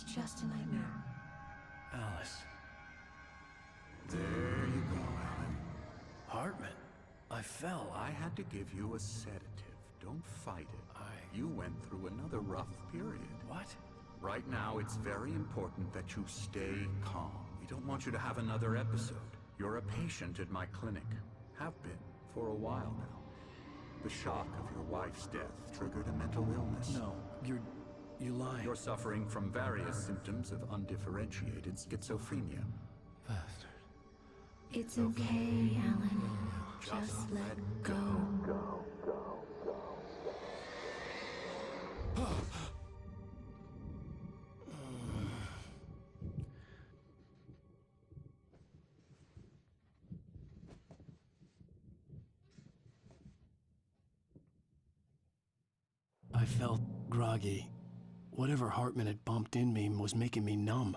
was just a nightmare. Alice. There you go, Alan. Hartman. I fell. I had to give you a sedative. Don't fight it. You went through another rough period. What? Right now, it's very important that you stay calm. We don't want you to have another episode. You're a patient at my clinic. Have been for a while now. The shock of your wife's death triggered a mental illness. No, you're lying. You're suffering from various symptoms of undifferentiated schizophrenia. Bastard. It's okay, Alan. Just let go. I felt groggy. Whatever Hartman had bumped in me was making me numb.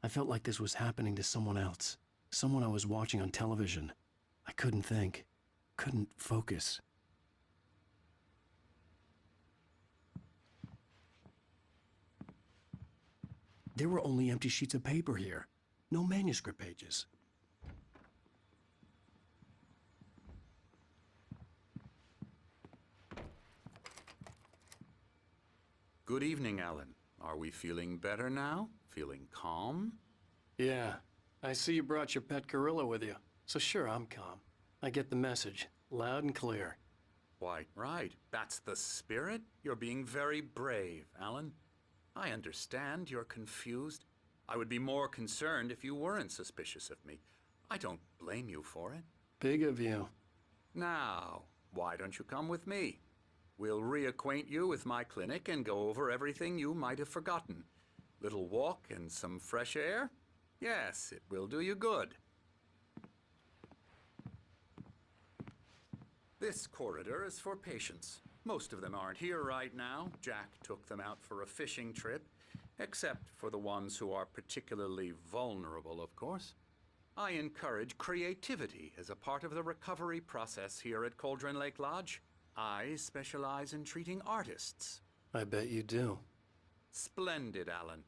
I felt like this was happening to someone else. Someone I was watching on television. I couldn't think. Couldn't focus. There were only empty sheets of paper here. No manuscript pages. Good evening, Alan. Are we feeling better now? Feeling calm? Yeah. I see you brought your pet gorilla with you. So sure, I'm calm. I get the message. Loud and clear. Why, right. That's the spirit. You're being very brave, Alan. I understand you're confused. I would be more concerned if you weren't suspicious of me. I don't blame you for it. Big of you. Now, why don't you come with me? We'll reacquaint you with my clinic and go over everything you might have forgotten. Little walk and some fresh air? Yes, it will do you good. This corridor is for patients. Most of them aren't here right now. Jack took them out for a fishing trip, except for the ones who are particularly vulnerable, of course. I encourage creativity as a part of the recovery process here at Cauldron Lake Lodge. I specialize in treating artists. I bet you do. Splendid, Alan.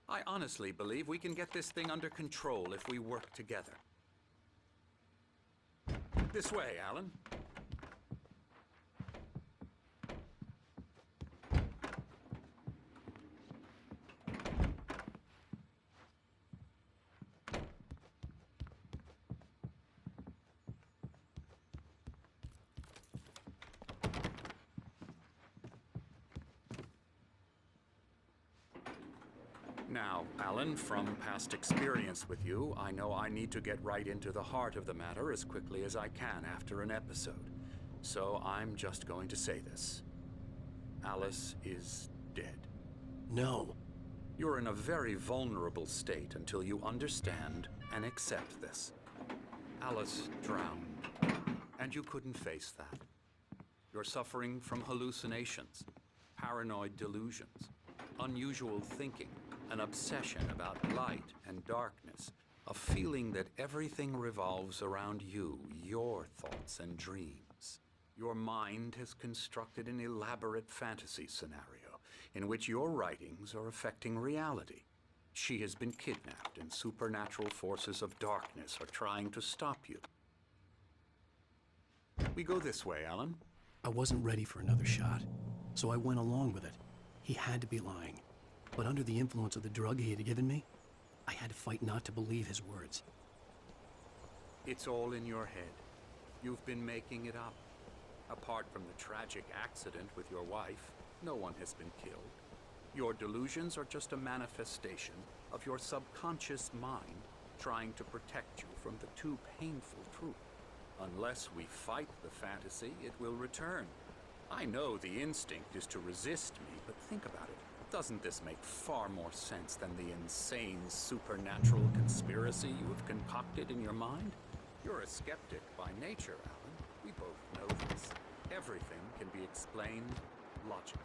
I honestly believe we can get this thing under control if we work together. This way, Alan. Now, Alan, from past experience with you, I know I need to get right into the heart of the matter as quickly as I can after an episode. So I'm just going to say this. Alice is dead. No. You're in a very vulnerable state until you understand and accept this. Alice drowned, and you couldn't face that. You're suffering from hallucinations, paranoid delusions, unusual thinking, an obsession about light and darkness, a feeling that everything revolves around you, your thoughts and dreams. Your mind has constructed an elaborate fantasy scenario in which your writings are affecting reality. She has been kidnapped and supernatural forces of darkness are trying to stop you. We go this way, Alan. I wasn't ready for another shot, so I went along with it. He had to be lying. But under the influence of the drug he had given me, I had to fight not to believe his words. It's all in your head. You've been making it up. Apart from the tragic accident with your wife, no one has been killed. Your delusions are just a manifestation of your subconscious mind trying to protect you from the too painful truth. Unless we fight the fantasy, it will return. I know the instinct is to resist me, but think about it. Doesn't this make far more sense than the insane supernatural conspiracy you have concocted in your mind? You're a skeptic by nature, Alan. We both know this. Everything can be explained logically.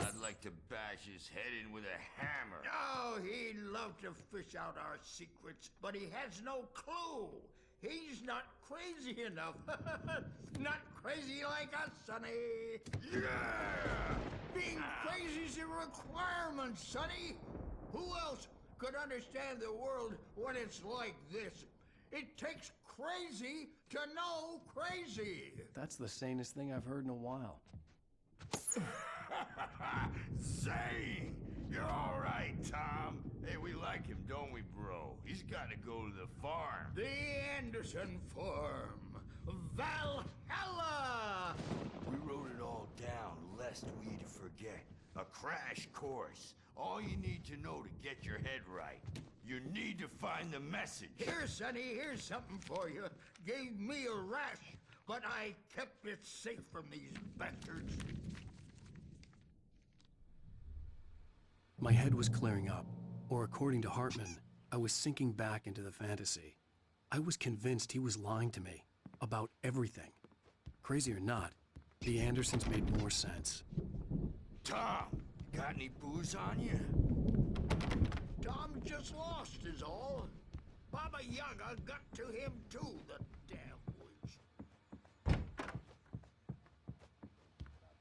I'd like to bash his head in with a hammer. Oh, he'd love to fish out our secrets, but he has no clue. He's not crazy enough. Not crazy like us, Sonny. Yeah! Being crazy's a requirement, Sonny. Who else could understand the world when it's like this? It takes crazy to know crazy. That's the sanest thing I've heard in a while. Zane! You're all right, Tom. Hey, we like him, don't we, bro? He's got to go to the farm. The Anderson Farm. Valhalla! We wrote it all down, lest we'd forget. A crash course. All you need to know to get your head right. You need to find the message. Here, Sonny, here's something for you. Gave me a rash, but I kept it safe from these bastards. My head was clearing up, or according to Hartman, I was sinking back into the fantasy. I was convinced he was lying to me about everything. Crazy or not, the Andersons made more sense. Tom, got any booze on you? Tom just lost is all. Baba Yaga got to him too, the damn witch.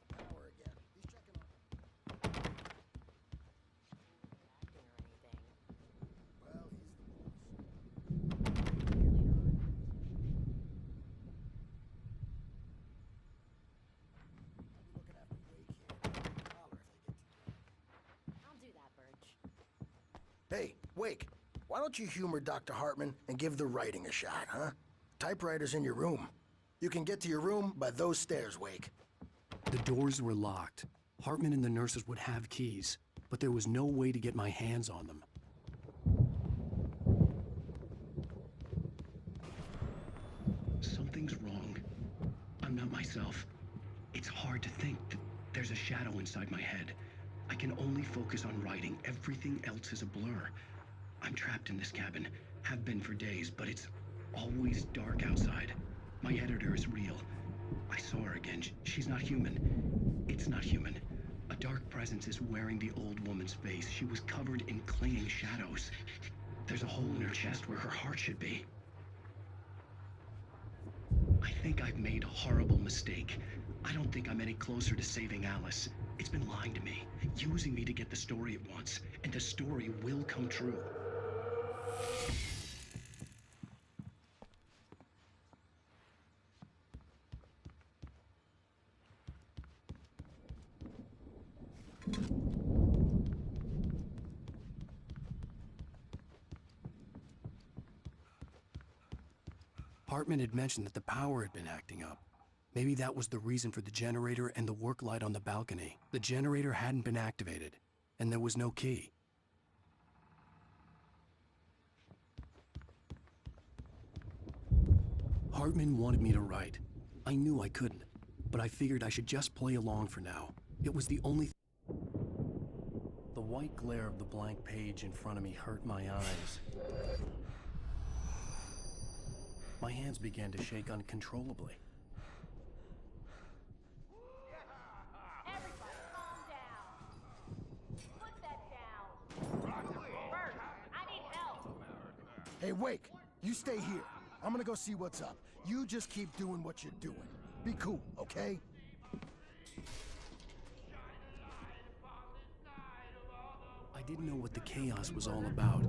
Power again. He's checking on. Well, he's the boss. I'll be looking after Wake here. Holler if they get to I'll do that, Birch. Hey, Wake, why don't you humor Dr. Hartman and give the writing a shot, huh? Typewriter's in your room. You can get to your room by those stairs, Wake. The doors were locked. Hartman and the nurses would have keys, but there was no way to get my hands on them. Something's wrong. I'm not myself. It's hard to think that there's a shadow inside my head. I can only focus on writing. Everything else is a blur. I'm trapped in this cabin, have been for days, but it's always dark outside. My editor is real. I saw her again. She's not human. It's not human. A dark presence is wearing the old woman's face. She was covered in clinging shadows. There's a hole in her chest where her heart should be. I think I've made a horrible mistake. I don't think I'm any closer to saving Alice. It's been lying to me, using me to get the story it wants, and the story will come true. Hartman had mentioned that the power had been acting up. Maybe that was the reason for the generator and the work light on the balcony. The generator hadn't been activated, and there was no key. Hartman wanted me to write. I knew I couldn't, but I figured I should just play along for now. It was the only The white glare of the blank page in front of me hurt my eyes. My hands began to shake uncontrollably. Everybody, calm down. Put that down. Birch, I need help. Hey, Wake, you stay here. I'm gonna go see what's up. You just keep doing what you're doing. Be cool, okay? I didn't know what the chaos was all about,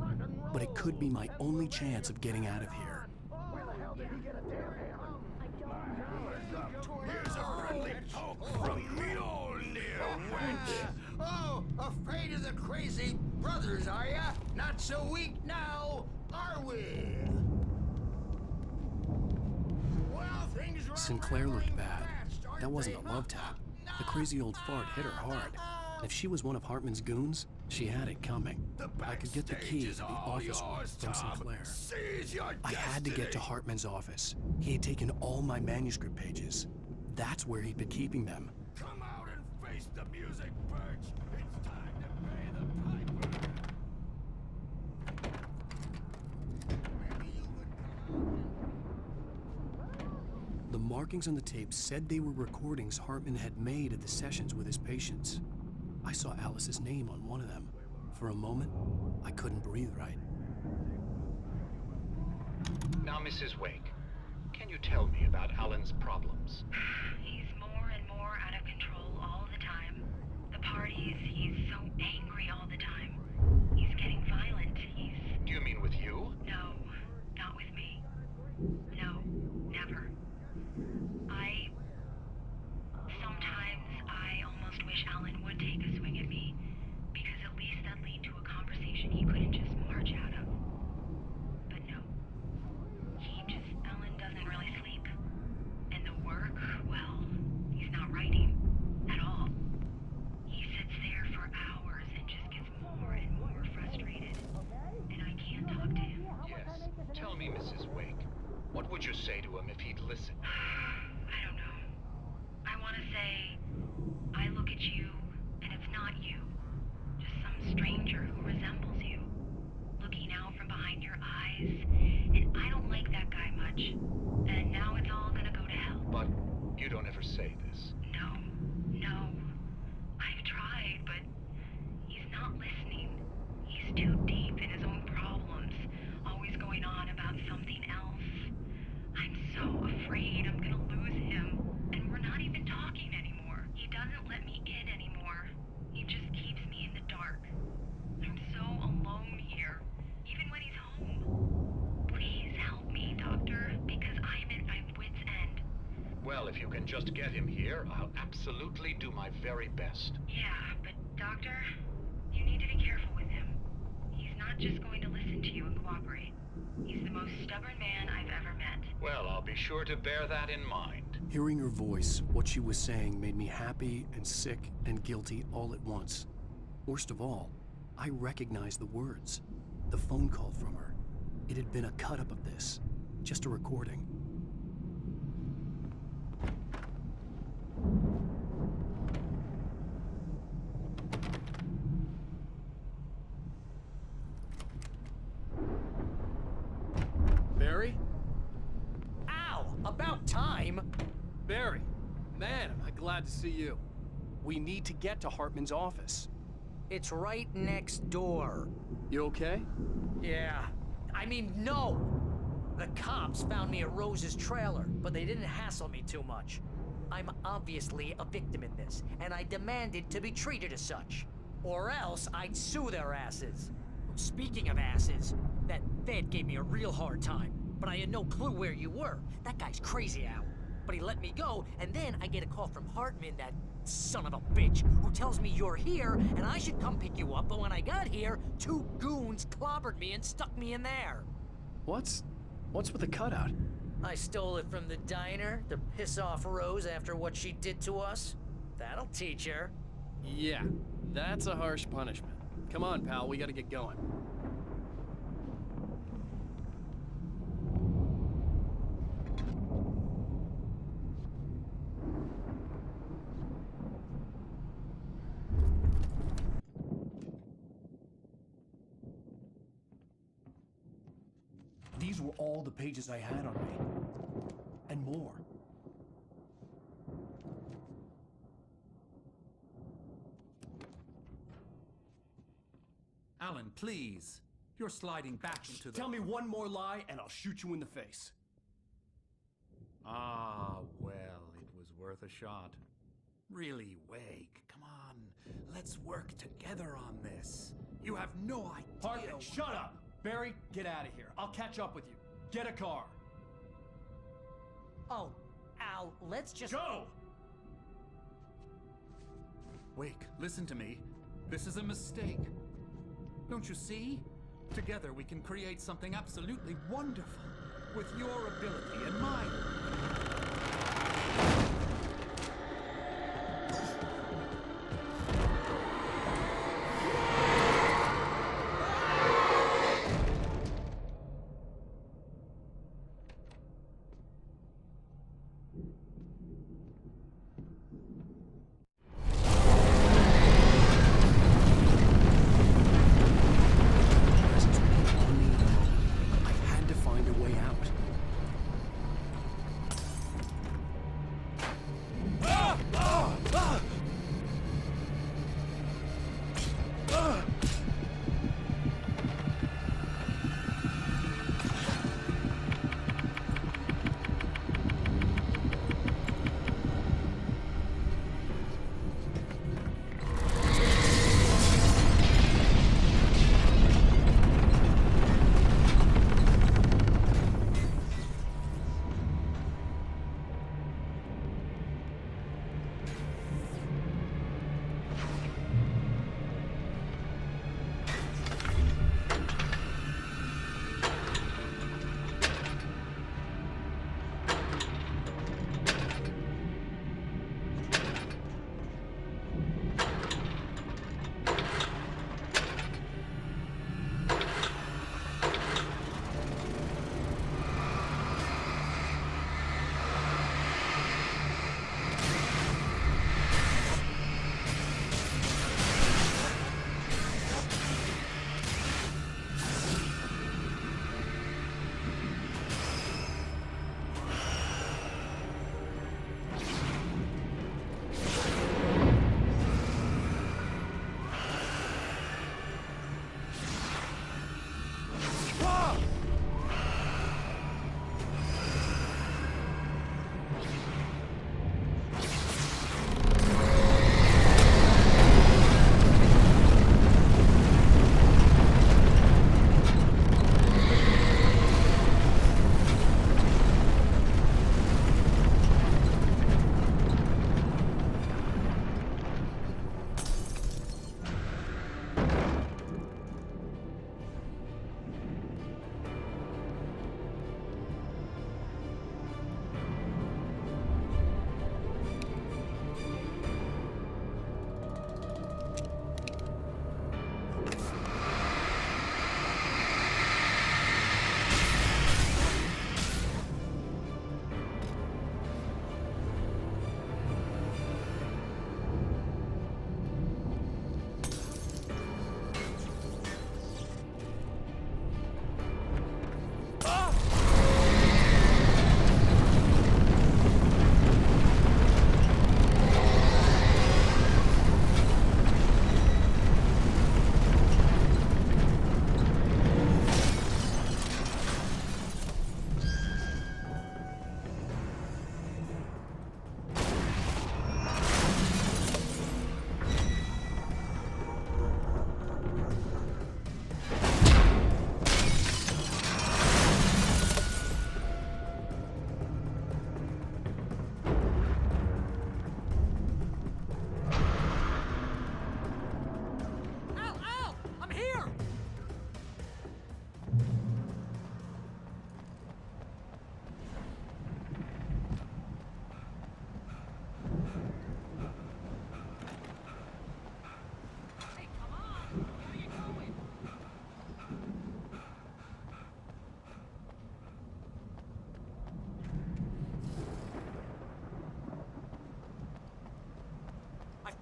but it could be my only chance of getting out of here. Here's a friendly poke from Mjolnir, wench. Oh, afraid of the crazy brothers, are ya? Not so weak now, are we? Well, things are Sinclair looked going bad. fast, aren't That wasn't they? a love tap. The crazy old fart hit her hard. And if she was one of Hartman's goons, she had it coming. I could get the key to the office room from Sinclair. Seize your I had to get to destiny. Hartman's office. He had taken all my manuscript pages. That's where he'd been keeping them. Come out and face the music, Birch. It's time to pay the piper. The markings on the tape said they were recordings Hartman had made at the sessions with his patients. I saw Alice's name on one of them. For a moment, I couldn't breathe right. Now, Mrs. Wake, can you tell me about Alan's problems? He's more and more out of control all the time. The parties, he's so angry all the time. He's getting violent. Do you mean with you? No, not with me. No, never. Sometimes I almost wish Alan would take a swing at me, because at least that'd lead to a conversation he couldn't just march out of. But no. Alan doesn't really sleep. And the work, well, he's not writing at all. He sits there for hours and just gets more and more frustrated. And I can't talk to him. Yes. Tell me, Mrs. Wake, what would you say to him if he'd listen? I don't know. I want to say, I look at you, and it's not you. Just some stranger who resembles you. Looking out from behind your eyes. And I don't like that guy much. And now it's all gonna go to hell. But you don't ever say this. No. I've tried, but he's not listening. He's too deep in his own problems. Always going on about something else. I'm so afraid I'm gonna lose him. And we're not even talking anymore. He doesn't let me in anymore. He just keeps me in the dark. I'm so alone here, even when he's home. Please help me, Doctor, because I'm at my wit's end. Well, if you can just get him here, I'll absolutely do my very best. Yeah, but Doctor, you need to be careful with him. He's not just going to listen to you and cooperate. He's the most stubborn man I've ever met. Well, I'll be sure to bear that in mind. Hearing her voice, what she was saying made me happy and sick and guilty all at once. Worst of all, I recognized the words. The phone call from her. It had been a cut-up of this. Just a recording. Barry? Ow! About time! Barry, man, am I glad to see you. We need to get to Hartman's office. It's right next door. You okay? Yeah. I mean, no! The cops found me at Rose's trailer, but they didn't hassle me too much. I'm obviously a victim in this, and I demanded to be treated as such. Or else I'd sue their asses. Speaking of asses, that Fed gave me a real hard time, but I had no clue where you were. That guy's crazy, Al. But he let me go, and then I get a call from Hartman, that son of a bitch, who tells me you're here, and I should come pick you up, but when I got here, 2 goons clobbered me and stuck me in there. What's with the cutout? I stole it from the diner to piss off Rose after what she did to us. That'll teach her. Yeah, that's a harsh punishment. Come on, pal, we gotta get going. These were all the pages I had on me. And more. Alan, please. You're sliding back into the... Tell me one more lie and I'll shoot you in the face. Ah, well, it was worth a shot. Really, Wake, come on. Let's work together on this. You have no idea... Hartman, shut up! Barry, get out of here. I'll catch up with you. Get a car. Oh, Al, let's just... Go! Wake, listen to me. This is a mistake. Don't you see? Together we can create something absolutely wonderful. With your ability and mine.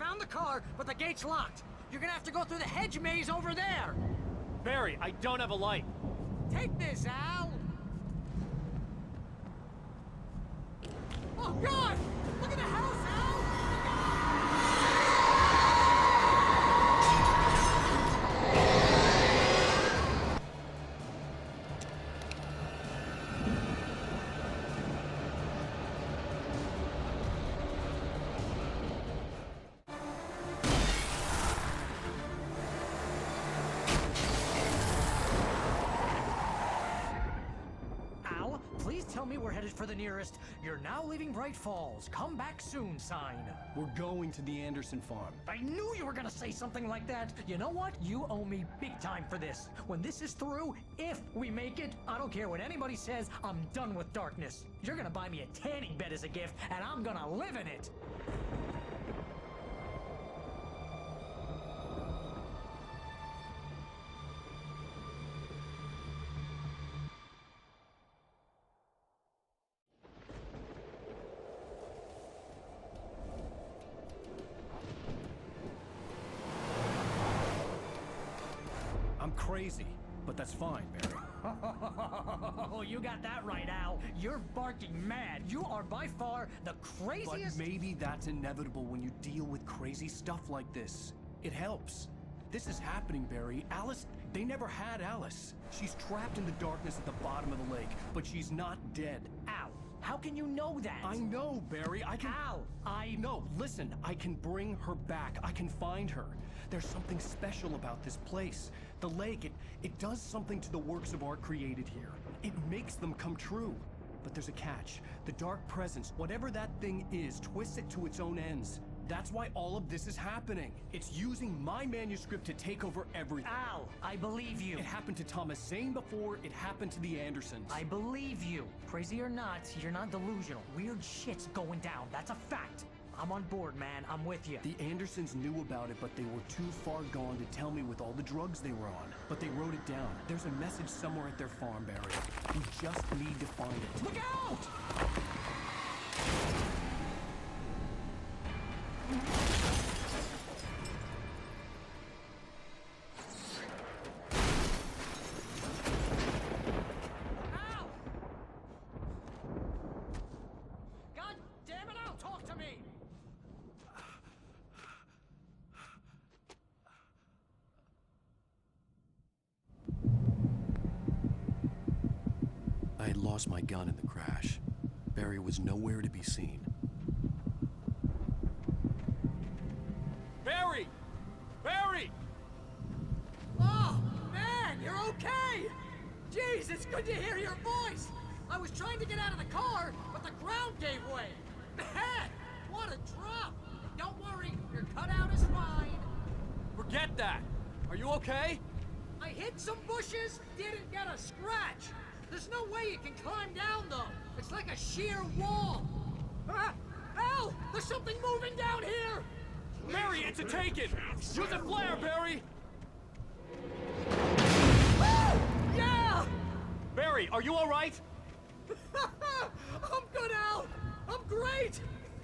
found the car, but the gate's locked. You're gonna have to go through the hedge maze over there. Barry, I don't have a light. Take this, Al. Oh, God! Look at the house, Al! Al, please tell me we're headed for the nearest "You're now leaving Bright Falls. Come back soon" sign. We're going to the Anderson farm. I knew you were gonna say something like that. You know what? You owe me big time for this. When this is through, if we make it, I don't care what anybody says, I'm done with darkness. You're gonna buy me a tanning bed as a gift, and I'm gonna live in it. I'm crazy, but that's fine, Barry. Oh, you got that right, Al. You're barking mad. You are by far the craziest. But maybe that's inevitable when you deal with crazy stuff like this. It helps. This is happening, Barry. Alice, they never had Alice. She's trapped in the darkness at the bottom of the lake, but she's not dead. Al, how can you know that? I know, Barry. I can... Al, No, listen. I can bring her back. I can find her. There's something special about this place. The lake, it does something to the works of art created here. It makes them come true. But there's a catch. The dark presence, whatever that thing is, twists it to its own ends. That's why all of this is happening. It's using my manuscript to take over everything. Al, I believe you. It happened to Thomas Zane before, it happened to the Andersons. I believe you. Crazy or not, you're not delusional. Weird shit's going down. That's a fact. I'm on board, man. I'm with you. The Andersons knew about it, but they were too far gone to tell me with all the drugs they were on. But they wrote it down. There's a message somewhere at their farm, Barry. We just need to find it. Look out! Ow! God damn it, Al, talk to me! I had lost my gun in the crash. Barry was nowhere to be seen. Barry! Barry! Oh, man, you're okay! Jeez, it's good to hear your voice! I was trying to get out of the car, but the ground gave way. Man, what a drop! Don't worry, your cutout is fine. Forget that! Are you okay? I hit some bushes, didn't get a scratch. There's no way you can climb down, though. It's like a sheer wall. Ah! Al! There's something moving down here! Barry, it's a taken! Use a flare, Barry! Woo! Yeah! Barry, are you alright? I'm good, Al! I'm great!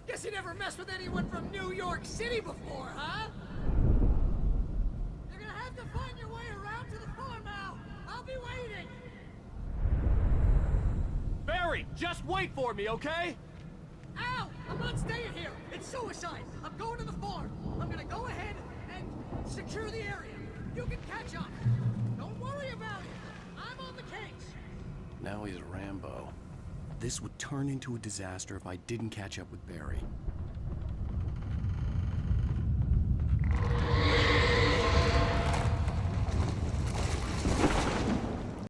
Guess you never messed with anyone from New York City before, huh? You're gonna have to find your way around to the farm, Al. I'll be waiting. Barry, just wait for me, okay? Al! I'm not staying here! It's suicide! I'm going to the farm! I'm gonna go ahead and secure the area. You can catch up. Don't worry about it. I'm on the case. Now he's Rambo. This would turn into a disaster if I didn't catch up with Barry.